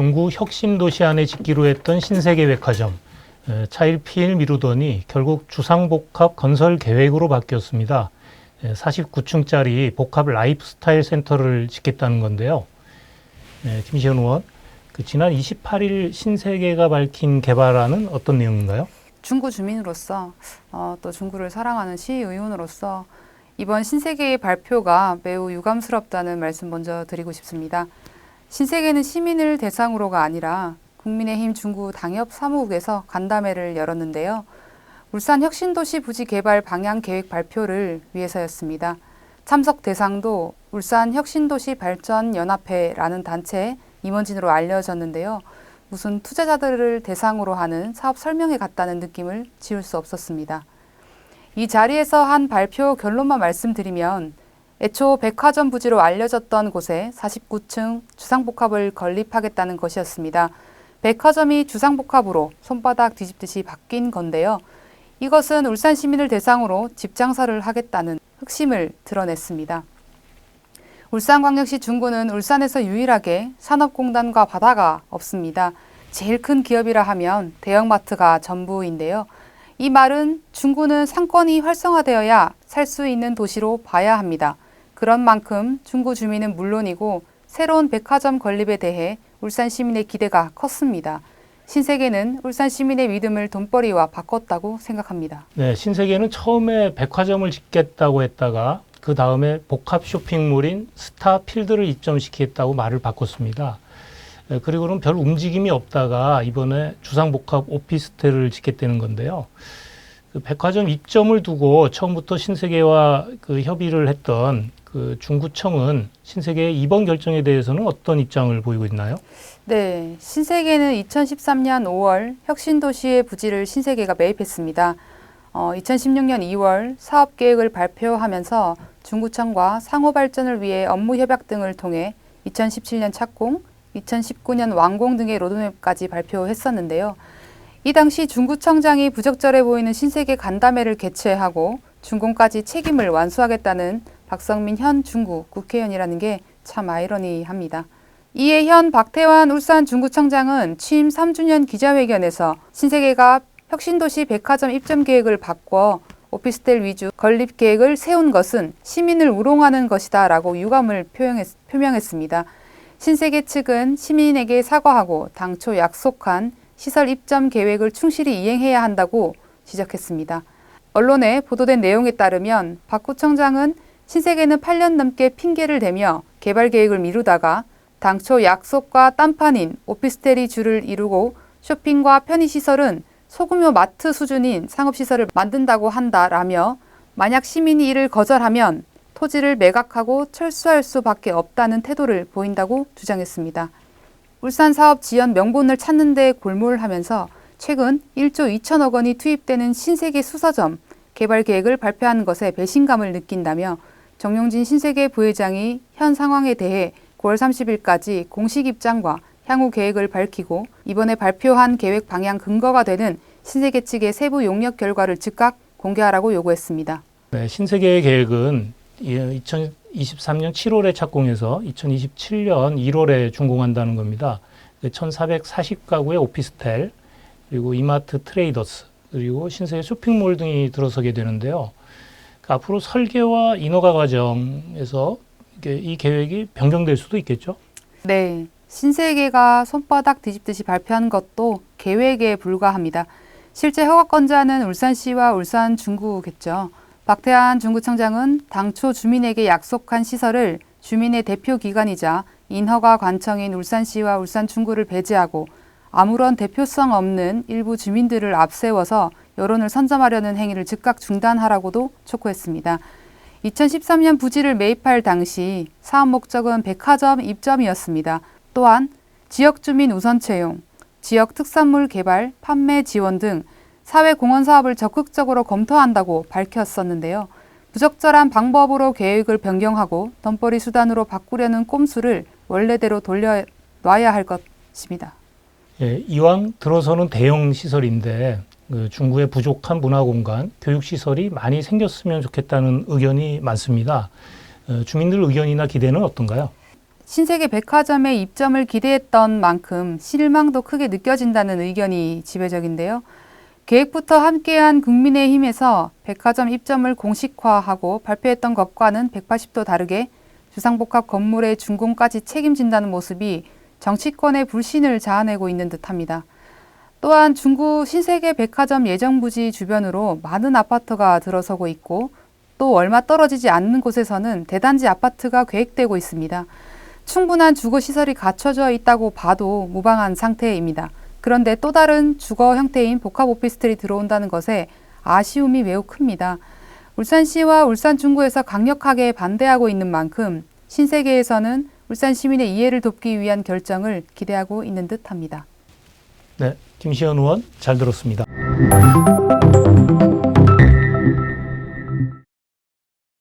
중구 혁신도시 안에 짓기로 했던 신세계백화점, 차일피일 미루더니 결국 주상복합 건설 계획으로 바뀌었습니다. 49층짜리 복합 라이프스타일 센터를 짓겠다는 건데요. 김시현 의원, 지난 28일 신세계가 밝힌 개발안은 어떤 내용인가요? 중구 주민으로서 또 중구를 사랑하는 시의원으로서 이번 신세계의 발표가 매우 유감스럽다는 말씀 먼저 드리고 싶습니다. 신세계는 시민을 대상으로가 아니라 국민의힘 중구 당협 사무국에서 간담회를 열었는데요. 울산 혁신도시 부지 개발 방향 계획 발표를 위해서였습니다. 참석 대상도 울산 혁신도시 발전연합회라는 단체 임원진으로 알려졌는데요. 무슨 투자자들을 대상으로 하는 사업 설명회 같다는 느낌을 지울 수 없었습니다. 이 자리에서 한 발표 결론만 말씀드리면 애초 백화점 부지로 알려졌던 곳에 49층 주상복합을 건립하겠다는 것이었습니다. 백화점이 주상복합으로 손바닥 뒤집듯이 바뀐 건데요. 이것은 울산 시민을 대상으로 집 장사를 하겠다는 흑심을 드러냈습니다. 울산광역시 중구는 울산에서 유일하게 산업공단과 바다가 없습니다. 제일 큰 기업이라 하면 대형마트가 전부인데요. 이 말은 중구는 상권이 활성화되어야 살 수 있는 도시로 봐야 합니다. 그런 만큼 중구 주민은 물론이고 새로운 백화점 건립에 대해 울산 시민의 기대가 컸습니다. 신세계는 울산 시민의 믿음을 돈벌이와 바꿨다고 생각합니다. 네, 신세계는 처음에 백화점을 짓겠다고 했다가 그 다음에 복합 쇼핑몰인 스타필드를 입점시키겠다고 말을 바꿨습니다. 그리고는 별 움직임이 없다가 이번에 주상복합 오피스텔을 짓겠다는 건데요. 그 백화점 입점을 두고 처음부터 신세계와 그 협의를 했던 그 중구청은 신세계의 이번 결정에 대해서는 어떤 입장을 보이고 있나요? 네, 신세계는 2013년 5월 혁신도시의 부지를 신세계가 매입했습니다. 2016년 2월 사업계획을 발표하면서 중구청과 상호발전을 위해 업무 협약 등을 통해 2017년 착공, 2019년 완공 등의 로드맵까지 발표했었는데요. 이 당시 중구청장이 부적절해 보이는 신세계 간담회를 개최하고 준공까지 책임을 완수하겠다는 박성민 현 중구 국회의원이라는 게 참 아이러니합니다. 이에 현 박태환 울산 중구청장은 취임 3주년 기자회견에서 신세계가 혁신도시 백화점 입점 계획을 바꿔 오피스텔 위주 건립 계획을 세운 것은 시민을 우롱하는 것이다 라고 유감을 표명했습니다. 신세계 측은 시민에게 사과하고 당초 약속한 시설 입점 계획을 충실히 이행해야 한다고 지적했습니다. 언론에 보도된 내용에 따르면 박 구청장은 신세계는 8년 넘게 핑계를 대며 개발 계획을 미루다가 당초 약속과 딴판인 오피스텔이 줄을 이루고 쇼핑과 편의시설은 소규모 마트 수준인 상업시설을 만든다고 한다라며 만약 시민이 이를 거절하면 토지를 매각하고 철수할 수밖에 없다는 태도를 보인다고 주장했습니다. 울산 사업 지연 명분을 찾는 데 골몰하면서 최근 1조 2천억 원이 투입되는 신세계 수서점 개발 계획을 발표한 것에 배신감을 느낀다며 정용진 신세계 부회장이 현 상황에 대해 9월 30일까지 공식 입장과 향후 계획을 밝히고 이번에 발표한 계획 방향 근거가 되는 신세계 측의 세부 용역 결과를 즉각 공개하라고 요구했습니다. 네, 신세계의 계획은 2023년 7월에 착공해서 2027년 1월에 준공한다는 겁니다. 1,440가구의 오피스텔, 그리고 이마트 트레이더스, 그리고 신세계 쇼핑몰 등이 들어서게 되는데요. 앞으로 설계와 인허가 과정에서 이 계획이 변경될 수도 있겠죠? 네, 신세계가 손바닥 뒤집듯이 발표한 것도 계획에 불과합니다. 실제 허가권자는 울산시와 울산 중구겠죠. 박태환 중구청장은 당초 주민에게 약속한 시설을 주민의 대표 기관이자 인허가 관청인 울산시와 울산 중구를 배제하고 아무런 대표성 없는 일부 주민들을 앞세워서 여론을 선점하려는 행위를 즉각 중단하라고도 촉구했습니다. 2013년 부지를 매입할 당시 사업 목적은 백화점 입점이었습니다. 또한 지역 주민 우선 채용, 지역 특산물 개발, 판매 지원 등 사회공헌 사업을 적극적으로 검토한다고 밝혔었는데요. 부적절한 방법으로 계획을 변경하고 돈벌이 수단으로 바꾸려는 꼼수를 원래대로 돌려놔야 할 것입니다. 예, 이왕 들어서는 대형 시설인데 중구에 부족한 문화공간, 교육시설이 많이 생겼으면 좋겠다는 의견이 많습니다. 주민들 의견이나 기대는 어떤가요? 신세계 백화점에 입점을 기대했던 만큼 실망도 크게 느껴진다는 의견이 지배적인데요. 계획부터 함께한 국민의힘에서 백화점 입점을 공식화하고 발표했던 것과는 180도 다르게 주상복합 건물의 준공까지 책임진다는 모습이 정치권의 불신을 자아내고 있는 듯합니다. 또한 중구 신세계 백화점 예정 부지 주변으로 많은 아파트가 들어서고 있고 또 얼마 떨어지지 않는 곳에서는 대단지 아파트가 계획되고 있습니다. 충분한 주거시설이 갖춰져 있다고 봐도 무방한 상태입니다. 그런데 또 다른 주거 형태인 복합 오피스텔이 들어온다는 것에 아쉬움이 매우 큽니다. 울산시와 울산 중구에서 강력하게 반대하고 있는 만큼 신세계에서는 울산 시민의 이해를 돕기 위한 결정을 기대하고 있는 듯합니다. 네, 김시현 의원 잘 들었습니다.